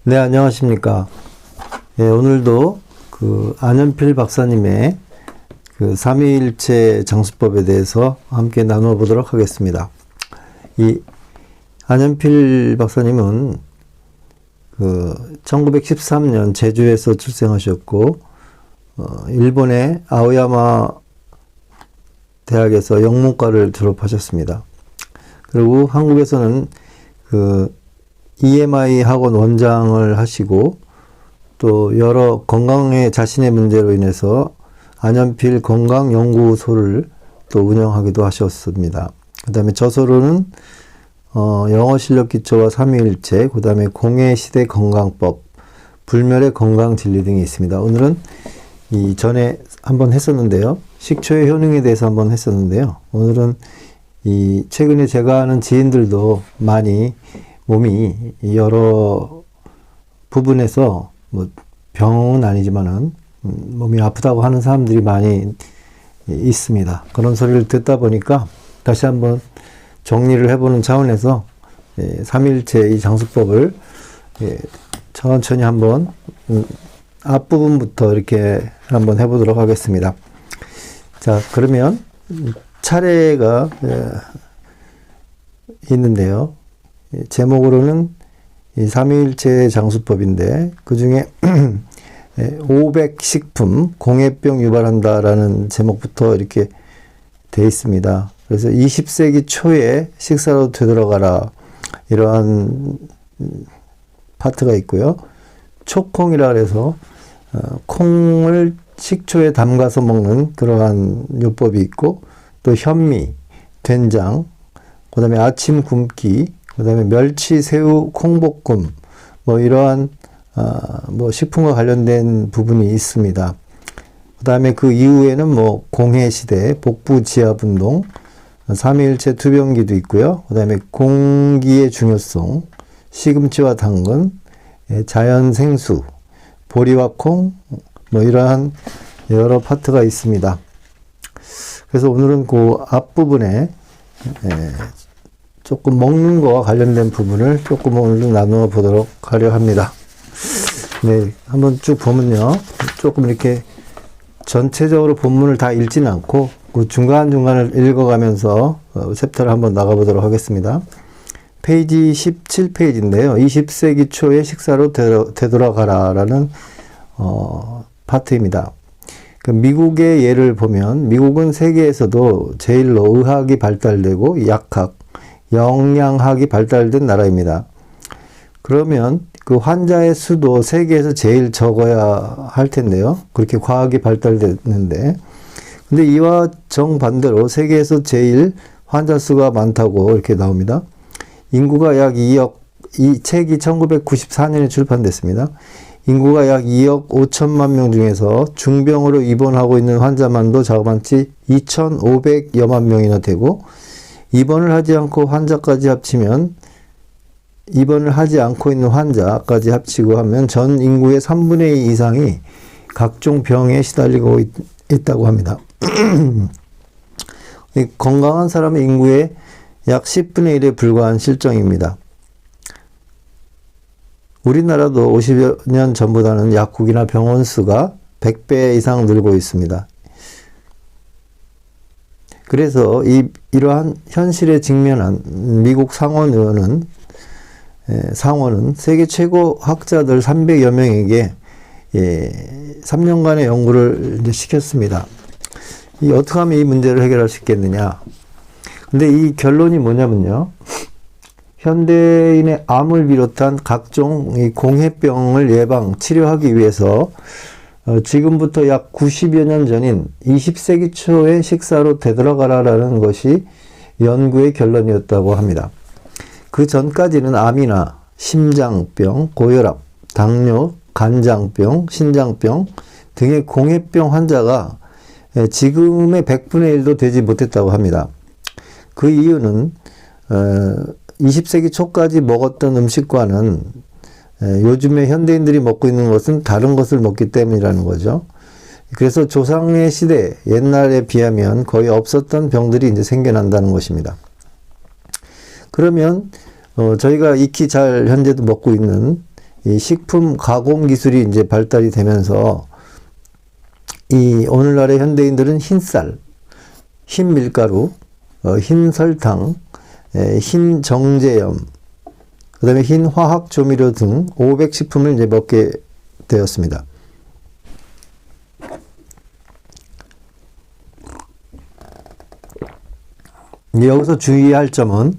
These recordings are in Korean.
네, 안녕하십니까. 예, 오늘도 안현필 박사님의 삼위일체 장수법에 대해서 함께 나누어 보도록 하겠습니다. 이 안현필 박사님은 1913년 제주에서 출생하셨고, 일본의 아오야마 대학에서 영문과를 졸업하셨습니다. 그리고 한국에서는 EMI 학원 원장을 하시고, 또 여러 건강에 자신의 문제로 인해서 안현필 건강연구소를 또 운영하기도 하셨습니다. 그 다음에 저서로는 영어 실력 기초와 삼위일체, 그 다음에 공해시대 건강법, 불멸의 건강진리 등이 있습니다. 오늘은 이 전에 한번 했었는데요. 식초의 효능에 대해서 한번 했었는데요. 오늘은 이 최근에 제가 아는 지인들도 많이 몸이 여러 부분에서 병은 아니지만은 몸이 아프다고 하는 사람들이 많이 있습니다. 그런 소리를 듣다 보니까 다시 한번 정리를 해보는 차원에서 삼일체 이 장수법을 천천히 한번 앞부분부터 이렇게 한번 해보도록 하겠습니다. 자, 그러면 차례가 있는데요. 제목으로는 이 삼위일체 장수법인데, 그 중에 500식품 공해병 유발한다라는 제목부터 이렇게 돼 있습니다. 그래서 20세기 초에 식사로 되돌아가라, 이러한 파트가 있고요. 초콩이라 해서 콩을 식초에 담가서 먹는 그러한 요법이 있고, 또 현미, 된장, 그 다음에 아침 굶기, 그 다음에 멸치, 새우, 콩볶음, 이러한 식품과 관련된 부분이 있습니다. 그 다음에 그 이후에는 공해시대, 복부지압운동, 삼위일체 투병기도 있고요. 그 다음에 공기의 중요성, 시금치와 당근, 자연생수, 보리와 콩, 이러한 여러 파트가 있습니다. 그래서 오늘은 그 앞부분에 조금 먹는 거와 관련된 부분을 조금 오늘 나누어 보도록 하려 합니다. 네, 한번 쭉 보면요. 조금 이렇게 전체적으로 본문을 다 읽지는 않고 그 중간중간을 읽어가면서 챕터를 한번 나가보도록 하겠습니다. 페이지 17페이지인데요. 20세기 초에 식사로 되돌아가라 라는 파트입니다. 미국의 예를 보면, 미국은 세계에서도 제일로 의학이 발달되고 약학, 영양학이 발달된 나라입니다. 그러면 그 환자의 수도 세계에서 제일 적어야 할 텐데요. 그렇게 과학이 발달됐는데, 근데 이와 정반대로 세계에서 제일 환자 수가 많다고 이렇게 나옵니다. 인구가 약 2억, 이 책이 1994년에 출판됐습니다. 인구가 약 2억 5천만 명 중에서 중병으로 입원하고 있는 환자만도 자그마치 2,500여만 명이나 되고, 입원을 하지 않고 환자까지 합치면, 입원을 하지 않고 있는 환자까지 합치고 하면 전 인구의 3분의 2 이상이 각종 병에 시달리고 있다고 합니다. 건강한 사람의 인구의 약 10분의 1에 불과한 실정입니다. 우리나라도 50여 년 전보다는 약국이나 병원 수가 100배 이상 늘고 있습니다. 그래서 이러한 현실에 직면한 미국 상원은 세계 최고 학자들 300여 명에게 3년간의 연구를 이제 시켰습니다. 어떻게 하면 이 문제를 해결할 수 있겠느냐. 근데 이 결론이 뭐냐면요. 현대인의 암을 비롯한 각종 이 공해병을 예방, 치료하기 위해서 지금부터 약 90여 년 전인 20세기 초에 식사로 되돌아가라라는 것이 연구의 결론이었다고 합니다. 그 전까지는 암이나 심장병, 고혈압, 당뇨, 간장병, 신장병 등의 공해병 환자가 지금의 100분의 1도 되지 못했다고 합니다. 그 이유는 20세기 초까지 먹었던 음식과는 요즘에 현대인들이 먹고 있는 것은 다른 것을 먹기 때문이라는 거죠. 그래서 조상의 시대, 옛날에 비하면 거의 없었던 병들이 이제 생겨난다는 것입니다. 그러면 저희가 익히 잘 현재도 먹고 있는 이 식품 가공 기술이 이제 발달이 되면서 이 오늘날의 현대인들은 흰쌀, 흰 밀가루, 흰 설탕, 흰 정제염, 그 다음에 흰 화학 조미료 등 500식품을 이제 먹게 되었습니다. 여기서 주의할 점은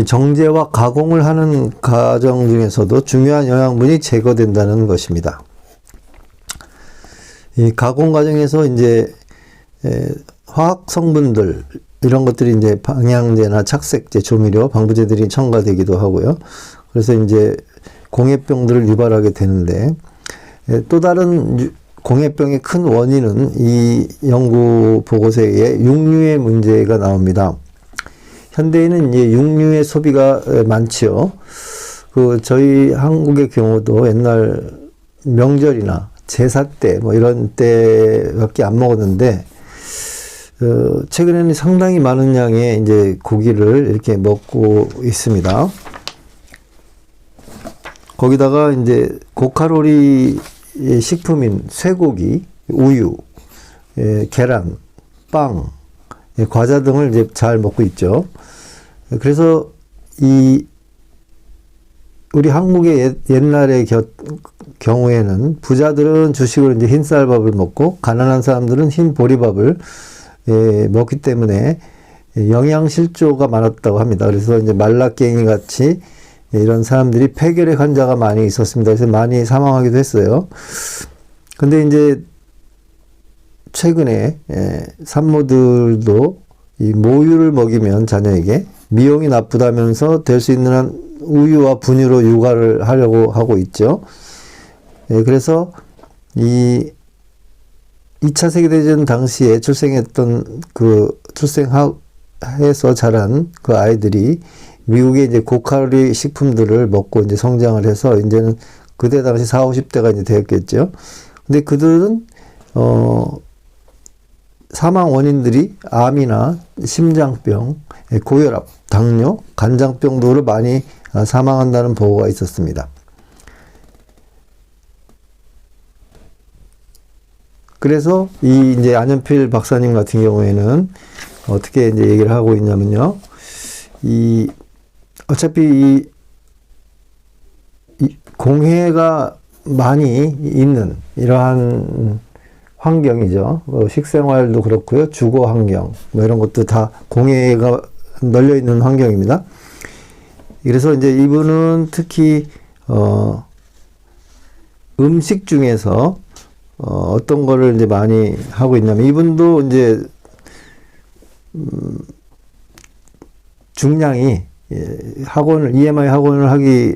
정제와 가공을 하는 과정 중에서도 중요한 영양분이 제거된다는 것입니다. 이 가공 과정에서 이제 화학 성분들 이런 것들이 이제 방향제나 착색제, 조미료, 방부제들이 첨가되기도 하고요. 그래서 이제 공해병들을 유발하게 되는데 또 다른 공해병의 큰 원인은 이 연구 보고서에 의해 육류의 문제가 나옵니다. 현대인은 이제 육류의 소비가 많지요. 저희 한국의 경우도 옛날 명절이나 제사 때 뭐 이런 때밖에 안 먹었는데 최근에는 상당히 많은 양의 이제 고기를 이렇게 먹고 있습니다. 거기다가 이제 고칼로리 식품인 쇠고기, 우유, 계란, 빵, 과자 등을 이제 잘 먹고 있죠. 그래서 우리 한국의 옛날의 경우에는 부자들은 주식으로 이제 흰쌀밥을 먹고 가난한 사람들은 흰 보리밥을 먹기 때문에 영양실조가 많았다고 합니다. 그래서 이제 말라깽이 같이 이런 사람들이 폐결핵 환자가 많이 있었습니다. 그래서 많이 사망하기도 했어요. 근데 이제 최근에 산모들도 이 모유를 먹이면 자녀에게 미용이 나쁘다면서 될 수 있는 한 우유와 분유로 육아를 하려고 하고 있죠. 그래서 이 2차 세계대전 당시에 출생해서 자란 그 아이들이 미국의 이제 고칼로리 식품들을 먹고 이제 성장을 해서 이제는 그때 당시 40, 50대가 이제 되었겠죠. 근데 그들은 사망 원인들이 암이나 심장병, 고혈압, 당뇨, 간장병 등으로 많이 사망한다는 보고가 있었습니다. 그래서 이제 안현필 박사님 같은 경우에는 어떻게 이제 얘기를 하고 있냐면요. 어차피 이 공해가 많이 있는 이러한 환경이죠. 식생활도 그렇고요. 주거 환경, 이런 것도 다 공해가 널려 있는 환경입니다. 그래서 이제 이분은 특히, 음식 중에서, 어떤 거를 이제 많이 하고 있냐면, 이분도 이제, 중량이, EMI 학원을 하기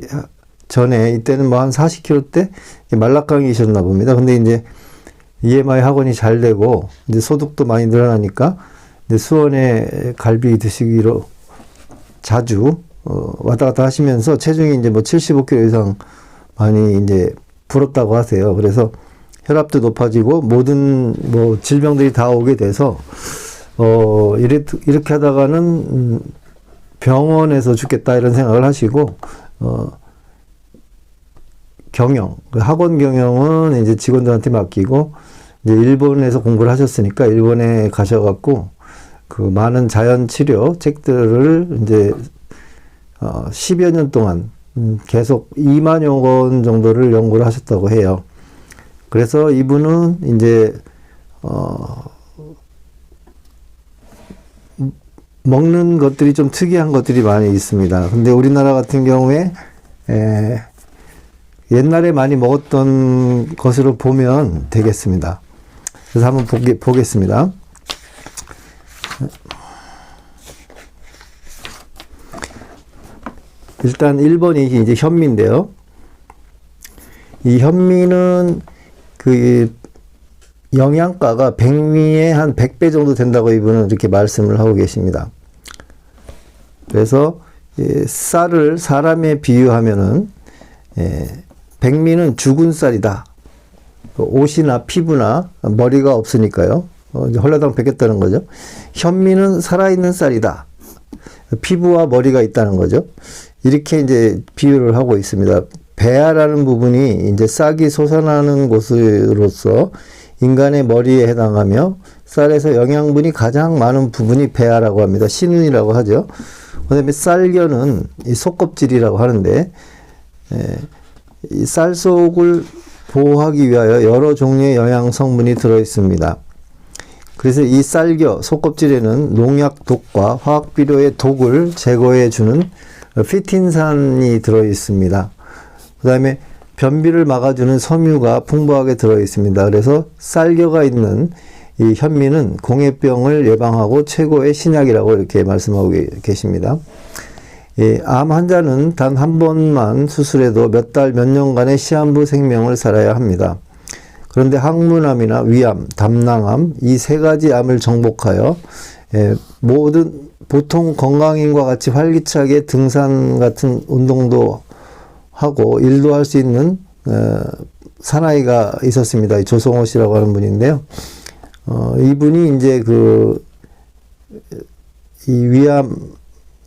전에, 이때는 뭐 한 40kg대 말라깡이셨나 봅니다. 근데 이제, EMI 학원이 잘 되고, 이제 소득도 많이 늘어나니까, 이제 수원에 갈비 드시기로 자주, 왔다 갔다 하시면서 체중이 이제 뭐 75kg 이상 많이 이제 불었다고 하세요. 그래서 혈압도 높아지고 모든 뭐 질병들이 다 오게 돼서, 이렇게 하다가는 병원에서 죽겠다 이런 생각을 하시고, 학원 경영은 이제 직원들한테 맡기고, 이제 일본에서 공부를 하셨으니까 일본에 가셔갖고, 그 많은 자연 치료 책들을 이제, 10여 년 동안 계속 2만여 권 정도를 연구를 하셨다고 해요. 그래서 이분은 이제, 먹는 것들이 좀 특이한 것들이 많이 있습니다. 근데 우리나라 같은 경우에, 옛날에 많이 먹었던 것으로 보면 되겠습니다. 그래서 한번 보겠습니다. 일단 1번이 이제 현미인데요. 이 현미는 그 영양가가 백미의 한 100배 정도 된다고 이분은 이렇게 말씀을 하고 계십니다. 그래서 쌀을 사람에 비유하면은 백미는 죽은 쌀이다. 옷이나 피부나 머리가 없으니까요. 이제 헐레당 뱉겠다는 거죠. 현미는 살아있는 쌀이다. 피부와 머리가 있다는 거죠. 이렇게 이제 비유를 하고 있습니다. 배아라는 부분이 이제 싹이 솟아나는 곳으로서 인간의 머리에 해당하며 쌀에서 영양분이 가장 많은 부분이 배아라고 합니다. 신운이라고 하죠. 그 다음에 쌀겨는 이 속껍질이라고 하는데, 이 쌀 속을 보호하기 위하여 여러 종류의 영양 성분이 들어 있습니다. 그래서 이 쌀겨 속껍질에는 농약 독과 화학 비료의 독을 제거해 주는 피틴산이 들어 있습니다. 그 다음에 변비를 막아주는 섬유가 풍부하게 들어 있습니다. 그래서 쌀겨가 있는 이 현미는 공해병을 예방하고 최고의 신약이라고 이렇게 말씀하고 계십니다. 암 환자는 단 한 번만 수술해도 몇 달, 몇 년간의 시한부 생명을 살아야 합니다. 그런데 항문암이나 위암, 담낭암 이 세 가지 암을 정복하여 모든 보통 건강인과 같이 활기차게 등산 같은 운동도 하고 일도 할 수 있는 사나이가 있었습니다. 조성호 씨라고 하는 분인데요. 이분이 이제 이 위암,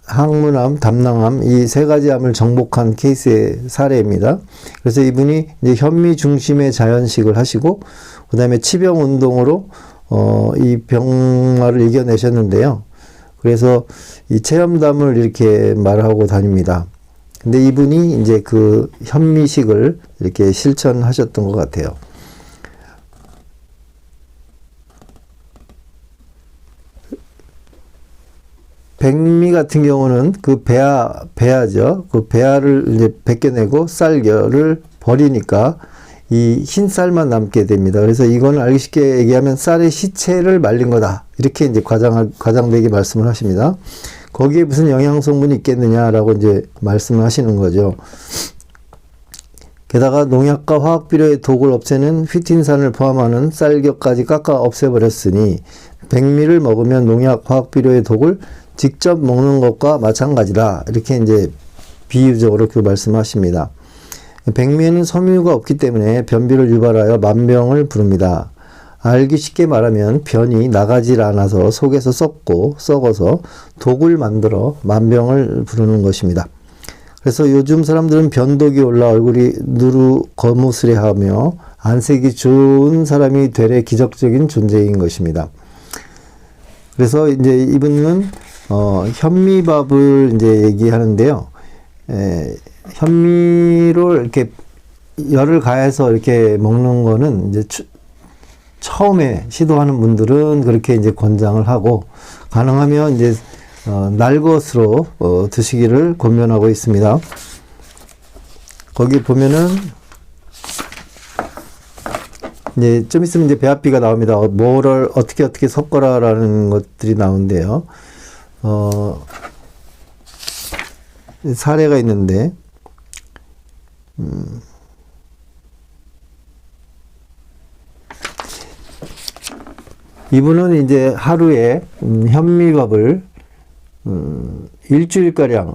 항문암, 담낭암 이 세 가지 암을 정복한 케이스의 사례입니다. 그래서 이분이 이제 현미 중심의 자연식을 하시고 그 다음에 치병 운동으로 이 병마를 이겨내셨는데요. 그래서 이 체험담을 이렇게 말하고 다닙니다. 근데 이분이 이제 그 현미식을 이렇게 실천하셨던 것 같아요. 백미 같은 경우는 그 배아죠. 그 배아를 이제 벗겨내고 쌀겨를 버리니까 이 흰 쌀만 남게 됩니다. 그래서 이거는 알기 쉽게 얘기하면 쌀의 시체를 말린 거다. 이렇게 이제 과장되게 말씀을 하십니다. 거기에 무슨 영양 성분이 있겠느냐라고 이제 말씀을 하시는 거죠. 게다가 농약과 화학 비료의 독을 없애는 휘틴산을 포함하는 쌀겨까지 깎아 없애버렸으니 백미를 먹으면 농약, 화학 비료의 독을 직접 먹는 것과 마찬가지다. 이렇게 이제 비유적으로 그 말씀하십니다. 백미에는 섬유가 없기 때문에 변비를 유발하여 만병을 부릅니다. 알기 쉽게 말하면 변이 나가질 않아서 속에서 썩어서 독을 만들어 만병을 부르는 것입니다. 그래서 요즘 사람들은 변독이 올라 얼굴이 누르거무스레하며 안색이 좋은 사람이 되레 기적적인 존재인 것입니다. 그래서 이제 이분은 현미밥을 이제 얘기하는데요. 현미로 이렇게 열을 가해서 이렇게 먹는 거는 이제 처음에 시도하는 분들은 그렇게 이제 권장을 하고 가능하면 이제 날것으로 드시기를 권면하고 있습니다. 거기 보면은 이제 좀 있으면 이제 배합비가 나옵니다. 뭐를 어떻게 섞어라라는 것들이 나오는데요. 사례가 있는데, 이분은 이제 하루에 현미밥을 일주일가량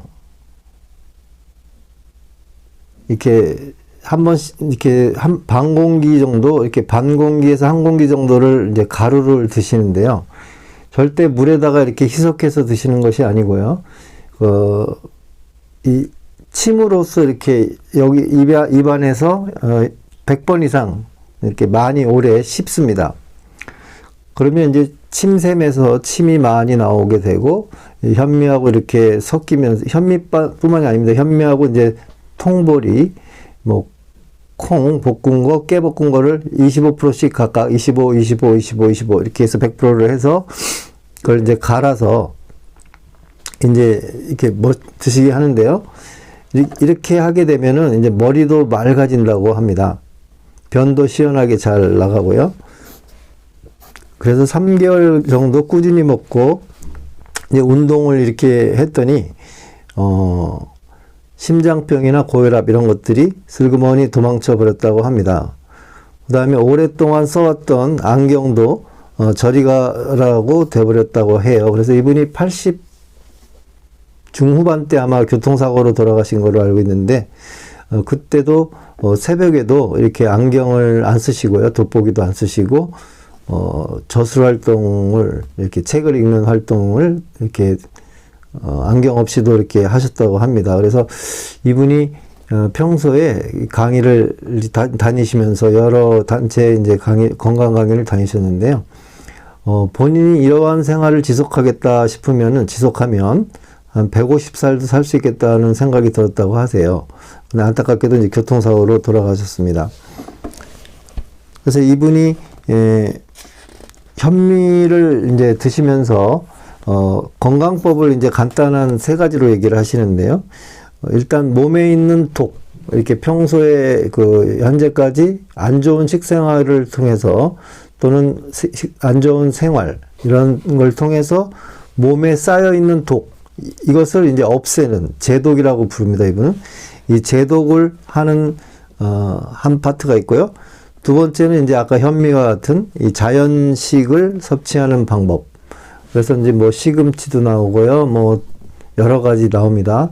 이렇게 한 번씩 이렇게 반 공기 정도, 이렇게 반 공기에서 한 공기 정도를 이제 가루를 드시는데요. 절대 물에다가 이렇게 희석해서 드시는 것이 아니고요. 이 침으로써 이렇게 여기 입안에서 100번 이상 이렇게 많이 오래 씹습니다. 그러면 이제 침샘에서 침이 많이 나오게 되고 현미하고 이렇게 섞이면서 현미뿐만이 아닙니다. 현미하고 이제 통보리, 뭐 콩 볶은 거, 깨 볶은 거를 25%씩 각각 25 이렇게 해서 100%를 해서 그걸 이제 갈아서 이제 이렇게 드시게 하는데요. 이렇게 하게 되면은 이제 머리도 맑아진다고 합니다. 변도 시원하게 잘 나가고요. 그래서 3개월 정도 꾸준히 먹고 이제 운동을 이렇게 했더니 심장병이나 고혈압 이런 것들이 슬그머니 도망쳐 버렸다고 합니다. 그 다음에 오랫동안 써왔던 안경도 저리 가라고 돼버렸다고 해요. 그래서 이분이 80 중후반 때 아마 교통사고로 돌아가신 걸로 알고 있는데 그때도 새벽에도 이렇게 안경을 안 쓰시고요. 돋보기도 안 쓰시고 저술 활동을 이렇게 책을 읽는 활동을 이렇게 안경 없이도 이렇게 하셨다고 합니다. 그래서 이분이 평소에 강의를 다니시면서 여러 단체 이제 건강 강의를 다니셨는데요. 본인이 이러한 생활을 지속하면 한 150살도 살 수 있겠다는 생각이 들었다고 하세요. 근데 안타깝게도 이제 교통사고로 돌아가셨습니다. 그래서 이분이 현미를 이제 드시면서 건강법을 이제 간단한 3가지로 얘기를 하시는데요. 일단 몸에 있는 독, 이렇게 평소에 현재까지 안 좋은 식생활을 통해서 또는 안 좋은 생활 이런 걸 통해서 몸에 쌓여 있는 독, 이것을 이제 없애는 제독이라고 부릅니다. 이분은 이 제독을 하는 한 파트가 있고요. 두 번째는 이제 아까 현미와 같은 이 자연식을 섭취하는 방법. 그래서 이제 뭐 시금치도 나오고요. 뭐 여러 가지 나옵니다.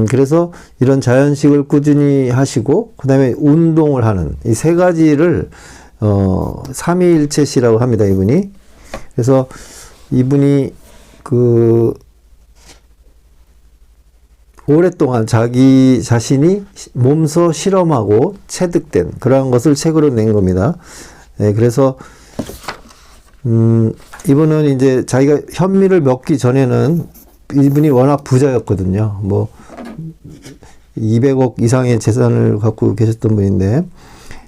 그래서 이런 자연식을 꾸준히 하시고 그다음에 운동을 하는 이 3가지를 삼위일체시라고 합니다. 이분이. 그래서 이분이 오랫동안 자기 자신이 몸소 실험하고 체득된 그러한 것을 책으로 낸 겁니다. 네, 그래서 이분은 이제 자기가 현미를 먹기 전에는 이분이 워낙 부자였거든요. 뭐 200억 이상의 재산을 갖고 계셨던 분인데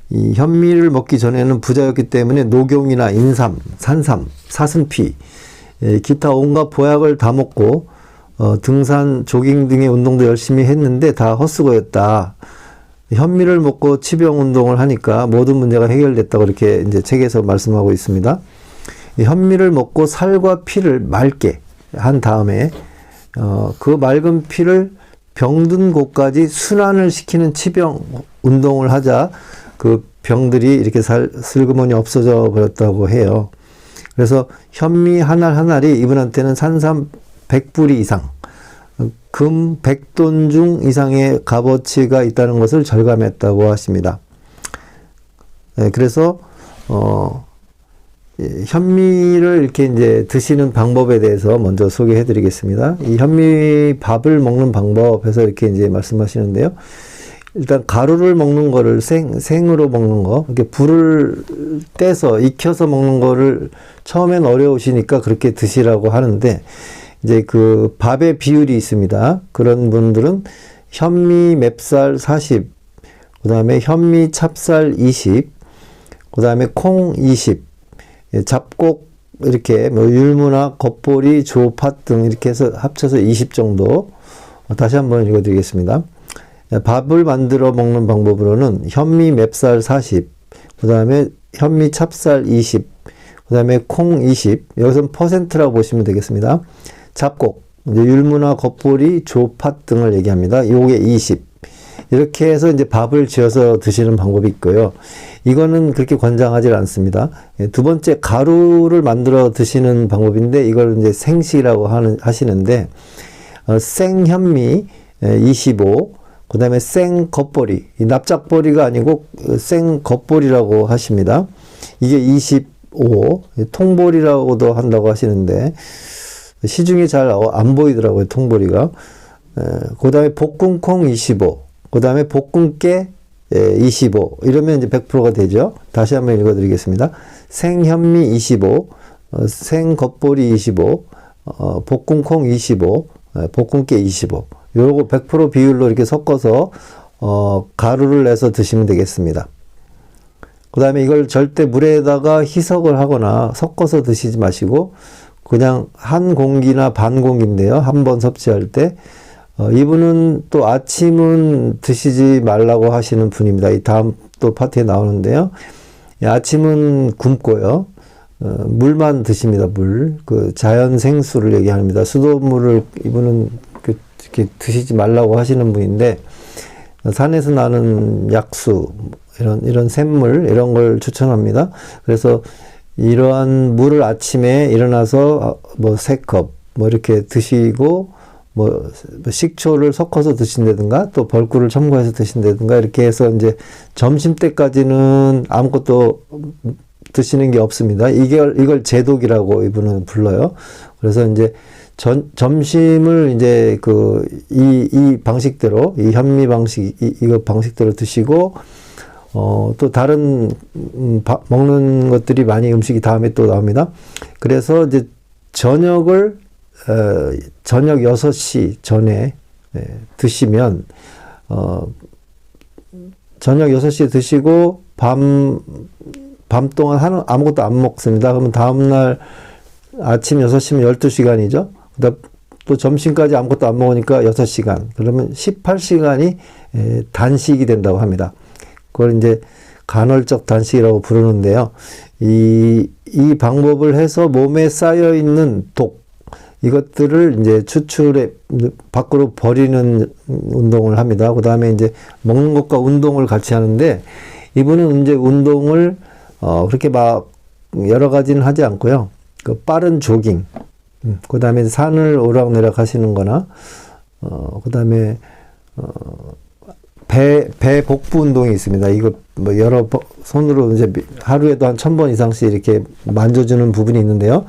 이 현미를 먹기 전에는 부자였기 때문에 녹용이나 인삼, 산삼, 사슴피, 기타 온갖 보약을 다 먹고 등산, 조깅 등의 운동도 열심히 했는데 다 헛수고였다. 현미를 먹고 치병 운동을 하니까 모든 문제가 해결됐다고 이렇게 이제 책에서 말씀하고 있습니다. 이 현미를 먹고 살과 피를 맑게 한 다음에 그 맑은 피를 병든 곳까지 순환을 시키는 치병 운동을 하자 그 병들이 이렇게 슬그머니 없어져 버렸다고 해요. 그래서 현미 한 알 한 알이 이분한테는 산삼 100뿌리 이상, 금 100돈 중 이상의 값어치가 있다는 것을 절감했다고 하십니다. 네, 그래서 현미를 이렇게 이제 드시는 방법에 대해서 먼저 소개해 드리겠습니다. 이 현미밥을 먹는 방법에서 이렇게 이제 말씀하시는데요. 일단 가루를 먹는 거를 생으로 먹는 거, 이렇게 불을 떼서 익혀서 먹는 거를 처음엔 어려우시니까 그렇게 드시라고 하는데, 이제 그 밥의 비율이 있습니다. 그런 분들은 현미 맵쌀 40, 그 다음에 현미 찹쌀 20, 그 다음에 콩 20, 잡곡 이렇게 뭐 율무나 겉보리, 조, 팥 등 이렇게 해서 합쳐서 20 정도. 다시 한번 읽어드리겠습니다. 밥을 만들어 먹는 방법으로는 현미 맵쌀 40, 그 다음에 현미 찹쌀 20, 그 다음에 콩 20, 여기서는 퍼센트라고 보시면 되겠습니다. 잡곡, 이제 율무나 겉보리, 조, 팥 등을 얘기합니다. 요게 20. 이렇게 해서 이제 밥을 지어서 드시는 방법이 있고요. 이거는 그렇게 권장하지 않습니다. 두 번째, 가루를 만들어 드시는 방법인데, 이걸 이제 생시라고 하시는데, 생현미 25, 그 다음에 생겉보리, 이 납작보리가 아니고 생겉보리라고 하십니다. 이게 25, 통보리라고도 한다고 하시는데, 시중에 잘 안 보이더라고요, 통보리가. 그 다음에 볶음콩 25, 그 다음에 볶음깨 25, 이러면 이제 100%가 되죠. 다시 한번 읽어드리겠습니다. 생현미 25, 생겉보리 25, 볶음콩 25, 볶음깨 25. 요거 100% 비율로 이렇게 섞어서 가루를 내서 드시면 되겠습니다. 그 다음에 이걸 절대 물에다가 희석을 하거나 섞어서 드시지 마시고 그냥 한 공기나 반 공기인데요. 한 번 섭취할 때 이분은 또 아침은 드시지 말라고 하시는 분입니다. 이 다음 또 파트에 나오는데요. 아침은 굶고요. 물만 드십니다. 물. 그 자연 생수를 얘기합니다. 수돗물을 이분은 이렇게 드시지 말라고 하시는 분인데 산에서 나는 약수 이런 샘물 이런 걸 추천합니다. 그래서 이러한 물을 아침에 일어나서 뭐 3컵 뭐 이렇게 드시고 뭐 식초를 섞어서 드신다든가 또 벌꿀을 첨가해서 드신다든가 이렇게 해서 이제 점심 때까지는 아무것도 드시는 게 없습니다. 이걸 제독이라고 이분은 불러요. 그래서 이제 점심을 이제 이 방식대로, 이 현미 방식, 이거 방식대로 드시고, 또 다른, 먹는 것들이 많이 음식이 다음에 또 나옵니다. 그래서 이제 저녁을, 저녁 6시 전에 드시면, 저녁 6시에 드시고, 밤 동안 아무것도 안 먹습니다. 그러면 다음날 아침 6시면 12시간이죠. 그다음 또 점심까지 아무것도 안 먹으니까 6시간. 그러면 18시간이 단식이 된다고 합니다. 그걸 이제 간헐적 단식이라고 부르는데요. 이 방법을 해서 몸에 쌓여 있는 독, 이것들을 이제 밖으로 버리는 운동을 합니다. 그 다음에 이제 먹는 것과 운동을 같이 하는데, 이분은 이제 운동을, 그렇게 막 여러 가지는 하지 않고요. 빠른 조깅, 그 다음에 산을 오락내락 하시는 거나, 그 다음에, 배 복부 운동이 있습니다. 이거 뭐 손으로 이제 하루에도 한 1000번 이상씩 이렇게 만져주는 부분이 있는데요.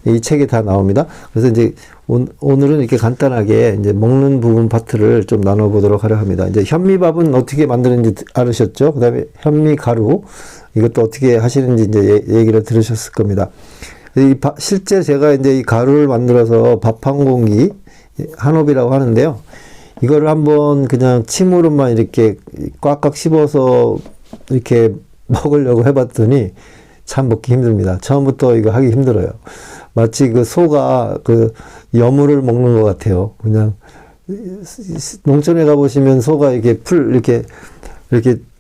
이 책에 다 나옵니다. 그래서 이제 오늘은 이렇게 간단하게 이제 먹는 부분 파트를 좀 나눠보도록 하려 합니다. 이제 현미밥은 어떻게 만드는지 알으셨죠? 그 다음에 현미가루, 이것도 어떻게 하시는지 이제 얘기를 들으셨을 겁니다. 실제 제가 이제 이 가루를 만들어서 밥 한 공기, 한홉이라고 하는데요. 이거를 한번 그냥 침으로만 이렇게 꽉꽉 씹어서 이렇게 먹으려고 해봤더니 참 먹기 힘듭니다. 처음부터 이거 하기 힘들어요. 마치 소가 여물을 먹는 것 같아요. 그냥 농촌에 가보시면 소가 이렇게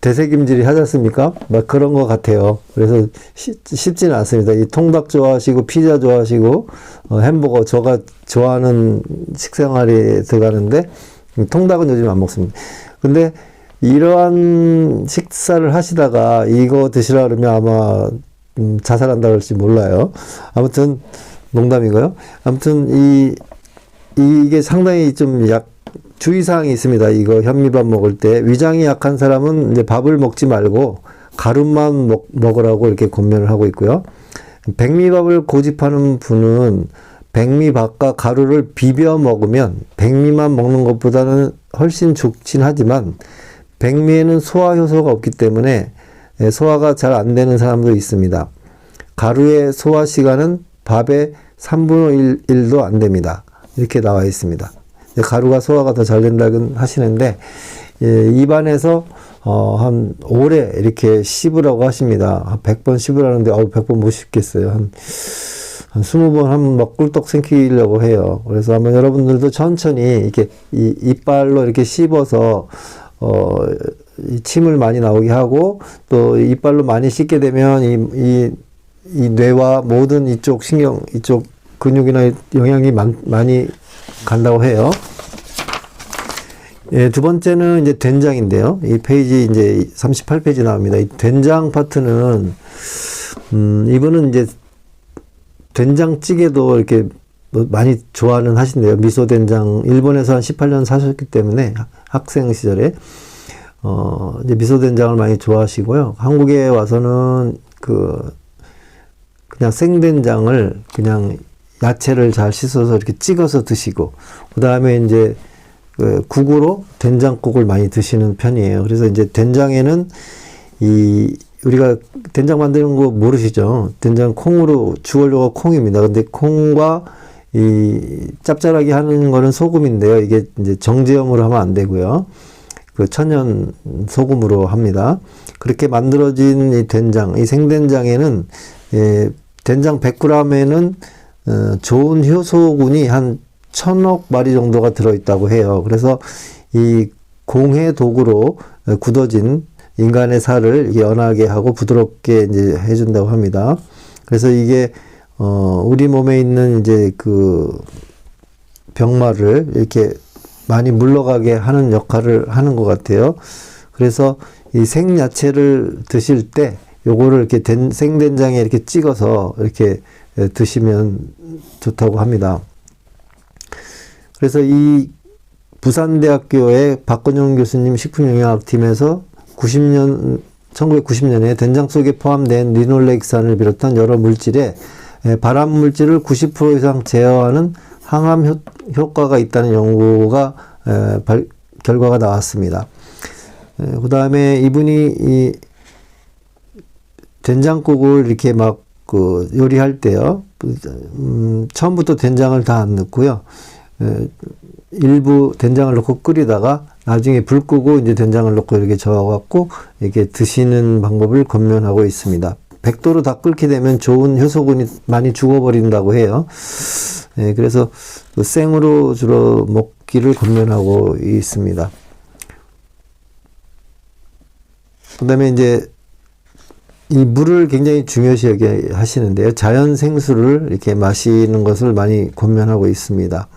되새김질이 하지 않습니까? 막 그런 것 같아요. 그래서 쉽지는 않습니다. 이 통닭 좋아하시고, 피자 좋아하시고, 햄버거, 제가 좋아하는 식생활에 들어가는데, 통닭은 요즘 안 먹습니다. 근데 이러한 식사를 하시다가 이거 드시라 그러면 아마 자살한다 그럴지 몰라요. 아무튼 농담이고요. 아무튼 이게 상당히 좀 주의사항이 있습니다. 이거 현미밥 먹을 때 위장이 약한 사람은 이제 밥을 먹지 말고 가루만 먹으라고 이렇게 권면을 하고 있고요. 백미밥을 고집하는 분은 백미밥과 가루를 비벼 먹으면 백미만 먹는 것보다는 훨씬 좋긴 하지만 백미에는 소화 효소가 없기 때문에 소화가 잘 안 되는 사람도 있습니다. 가루의 소화 시간은 밥의 3분의 1도 안 됩니다. 이렇게 나와 있습니다. 가루가 소화가 더 잘 된다고 하시는데, 입안에서 한 오래 이렇게 씹으라고 하십니다. 100번 씹으라는데 100번 못 씹겠어요. 한 20번 하면 막 꿀떡 생기려고 해요. 그래서 아마 여러분들도 천천히 이렇게 이빨로 이렇게 씹어서 이 침을 많이 나오게 하고, 또 이빨로 많이 씹게 되면 이 뇌와 모든 이쪽 신경, 이쪽 근육이나 영양이 많이 간다고 해요. 예, 두 번째는 이제 된장인데요. 이 페이지 이제 38페이지 나옵니다. 이 된장 파트는, 이분은 이제 된장찌개도 이렇게 많이 좋아하는 하신대요. 미소된장, 일본에서 한 18년 사셨기 때문에 학생 시절에, 이제 미소된장을 많이 좋아하시고요. 한국에 와서는 그냥 생된장을 그냥 야채를 잘 씻어서 이렇게 찍어서 드시고, 그 다음에 이제 국으로 된장국을 많이 드시는 편이에요. 그래서 이제 된장에는 우리가 된장 만드는 거 모르시죠? 된장 콩으로, 주원료가 콩입니다. 근데 콩과 짭짤하게 하는 거는 소금인데요. 이게 이제 정제염으로 하면 안 되고요. 천연 소금으로 합니다. 그렇게 만들어진 이 된장, 이 생된장에는, 된장 100g에는 좋은 효소군이 한 1000억 마리 정도가 들어있다고 해요. 그래서 이 공해 독으로 굳어진 인간의 살을 연하게 하고 부드럽게 이제 해준다고 합니다. 그래서 이게 우리 몸에 있는 이제 병마를 이렇게 많이 물러가게 하는 역할을 하는 것 같아요. 그래서 이 생야채를 드실 때 요거를 이렇게 생된장에 이렇게 찍어서 이렇게 드시면 좋다고 합니다. 그래서 이 부산대학교의 박건영 교수님 식품영양학팀에서 1990년에 된장 속에 포함된 리놀렉산을 비롯한 여러 물질에 발암 물질을 90% 이상 제어하는 항암 효과가 있다는 연구가 결과가 나왔습니다. 그 다음에 이분이 이 된장국을 이렇게 막 요리할 때요, 처음부터 된장을 다 안 넣고요, 일부 된장을 넣고 끓이다가 나중에 불 끄고 이제 된장을 넣고 이렇게 저어갖고 이렇게 드시는 방법을 권면하고 있습니다. 100도로 다 끓게 되면 좋은 효소군이 많이 죽어버린다고 해요. 그래서 생으로 주로 먹기를 권면하고 있습니다. 그 다음에 이제 이 물을 굉장히 중요시 여기 하시는데요. 자연 생수를 이렇게 마시는 것을 많이 권면하고 있습니다.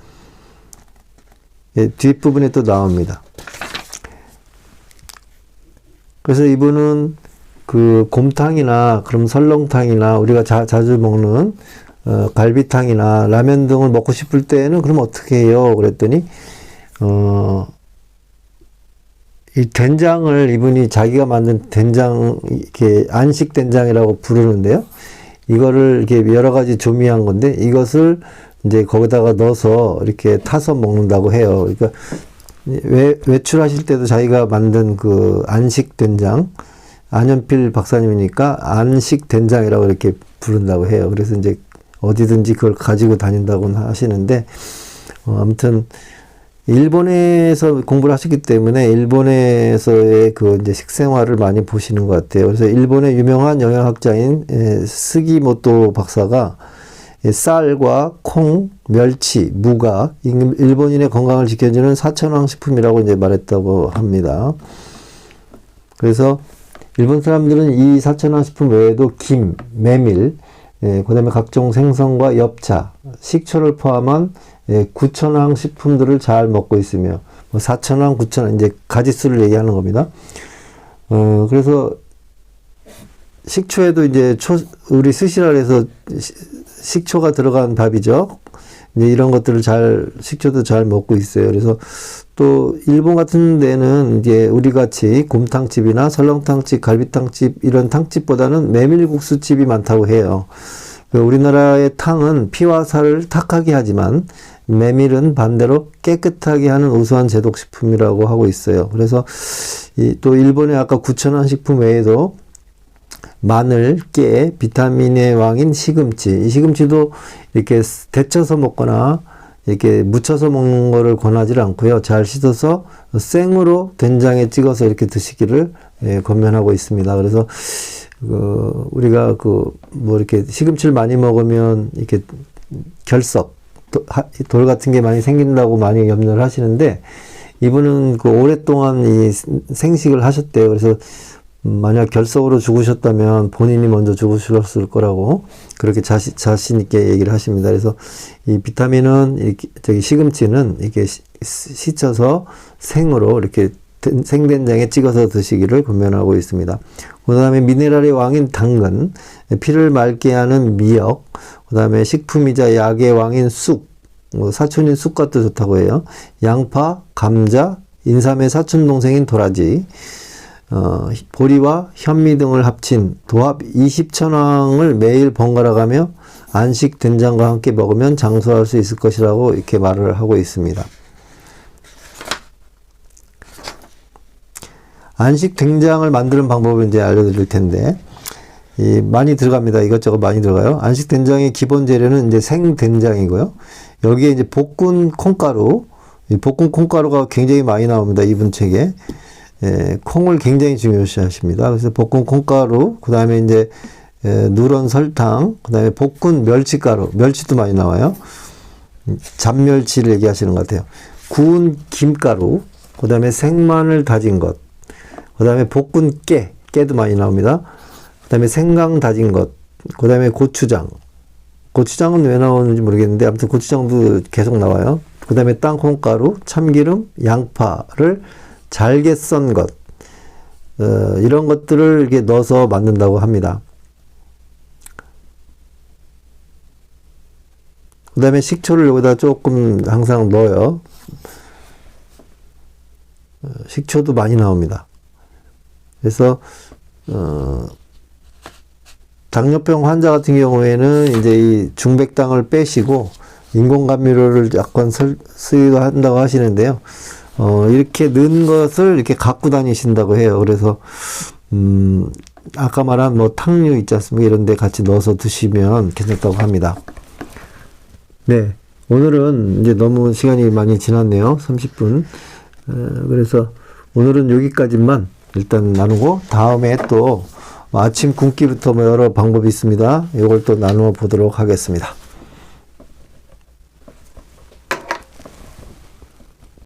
뒷부분에 또 나옵니다. 그래서 이분은 그 곰탕이나 그럼 설렁탕이나 우리가 자주 먹는 갈비탕이나 라면 등을 먹고 싶을 때는 그럼 어떻게 해요? 그랬더니 이 된장을 이분이 자기가 만든 된장, 이렇게 안식 된장이라고 부르는데요. 이거를 이렇게 여러 가지 조미한 건데 이것을 이제 거기다가 넣어서 이렇게 타서 먹는다고 해요. 그러니까 외출하실 때도 자기가 만든 그 안식 된장, 안현필 박사님이니까 안식 된장이라고 이렇게 부른다고 해요. 그래서 이제 어디든지 그걸 가지고 다닌다고 하시는데, 아무튼 일본에서 공부를 하셨기 때문에 일본에서의 그 이제 식생활을 많이 보시는 것 같아요. 그래서 일본의 유명한 영양학자인 스기모토 박사가 쌀과 콩, 멸치, 무가 일본인의 건강을 지켜주는 사천왕 식품이라고 이제 말했다고 합니다. 그래서 일본 사람들은 이 사천왕 식품 외에도 김, 메밀, 그 다음에 각종 생선과 엽차, 식초를 포함한 구천왕 식품들을 잘 먹고 있으며, 사천왕, 구천왕, 이제 가지수를 얘기하는 겁니다. 그래서 식초에도 이제 우리 스시랄에서 식초가 들어간 밥이죠. 이제 이런 것들을 식초도 잘 먹고 있어요. 그래서 또 일본 같은 데는 이제 우리 같이 곰탕집이나 설렁탕집, 갈비탕집 이런 탕집보다는 메밀국수집이 많다고 해요. 우리나라의 탕은 피와 살을 탁하게 하지만 메밀은 반대로 깨끗하게 하는 우수한 제독식품이라고 하고 있어요. 그래서 또 일본의 아까 구천원 식품 외에도 마늘, 깨, 비타민의 왕인 시금치. 이 시금치도 이렇게 데쳐서 먹거나 이렇게 무쳐서 먹는 거를 권하지 않고요. 잘 씻어서 생으로 된장에 찍어서 이렇게 드시기를 권면하고 있습니다. 그래서 우리가 뭐 이렇게 시금치를 많이 먹으면 이렇게 결석, 돌 같은 게 많이 생긴다고 많이 염려를 하시는데, 이분은 오랫동안 이 생식을 하셨대요. 그래서 만약 결석으로 죽으셨다면 본인이 먼저 죽으셨을 거라고 그렇게 자신 있게 얘기를 하십니다. 그래서 이 비타민은 이렇게 시금치는 이렇게 씻어서 생으로 이렇게 생된장에 찍어서 드시기를 권면하고 있습니다. 그 다음에 미네랄의 왕인 당근, 피를 맑게 하는 미역, 그 다음에 식품이자 약의 왕인 쑥, 사촌인 쑥갓도 좋다고 해요. 양파, 감자, 인삼의 사촌 동생인 도라지, 보리와 현미 등을 합친 도합 20천왕을 매일 번갈아 가며 안식 된장과 함께 먹으면 장수할 수 있을 것이라고 이렇게 말을 하고 있습니다. 안식 된장을 만드는 방법을 이제 알려드릴 텐데, 많이 들어갑니다. 이것저것 많이 들어가요. 안식 된장의 기본 재료는 이제 생된장이고요. 여기에 이제 볶은 콩가루, 볶은 콩가루가 굉장히 많이 나옵니다. 이분 책에. 콩을 굉장히 중요시 하십니다. 그래서 볶은 콩가루, 그 다음에 이제 누런 설탕, 그 다음에 볶은 멸치가루, 멸치도 많이 나와요. 잡멸치를 얘기하시는 것 같아요. 구운 김가루, 그 다음에 생마늘 다진 것, 그 다음에 볶은 깨도 많이 나옵니다. 그 다음에 생강 다진 것, 그 다음에 고추장. 고추장은 왜 나오는지 모르겠는데 아무튼 고추장도 계속 나와요. 그 다음에 땅콩가루, 참기름, 양파를 잘게 썬 것, 이런 것들을 이렇게 넣어서 만든다고 합니다. 그 다음에 식초를 여기다 조금 항상 넣어요. 식초도 많이 나옵니다. 그래서 당뇨병 환자 같은 경우에는 이제 이 중백당을 빼시고 인공감미료를 약간 쓰기도 한다고 하시는데요. 이렇게 넣은 것을 이렇게 갖고 다니신다고 해요. 그래서, 아까 말한 뭐 탕류 있지 않습니까? 이런 데 같이 넣어서 드시면 괜찮다고 합니다. 네. 오늘은 이제 너무 시간이 많이 지났네요. 30분. 그래서 오늘은 여기까지만 일단 나누고 다음에 또 아침 굶기부터 뭐 여러 방법이 있습니다. 이걸 또 나누어 보도록 하겠습니다.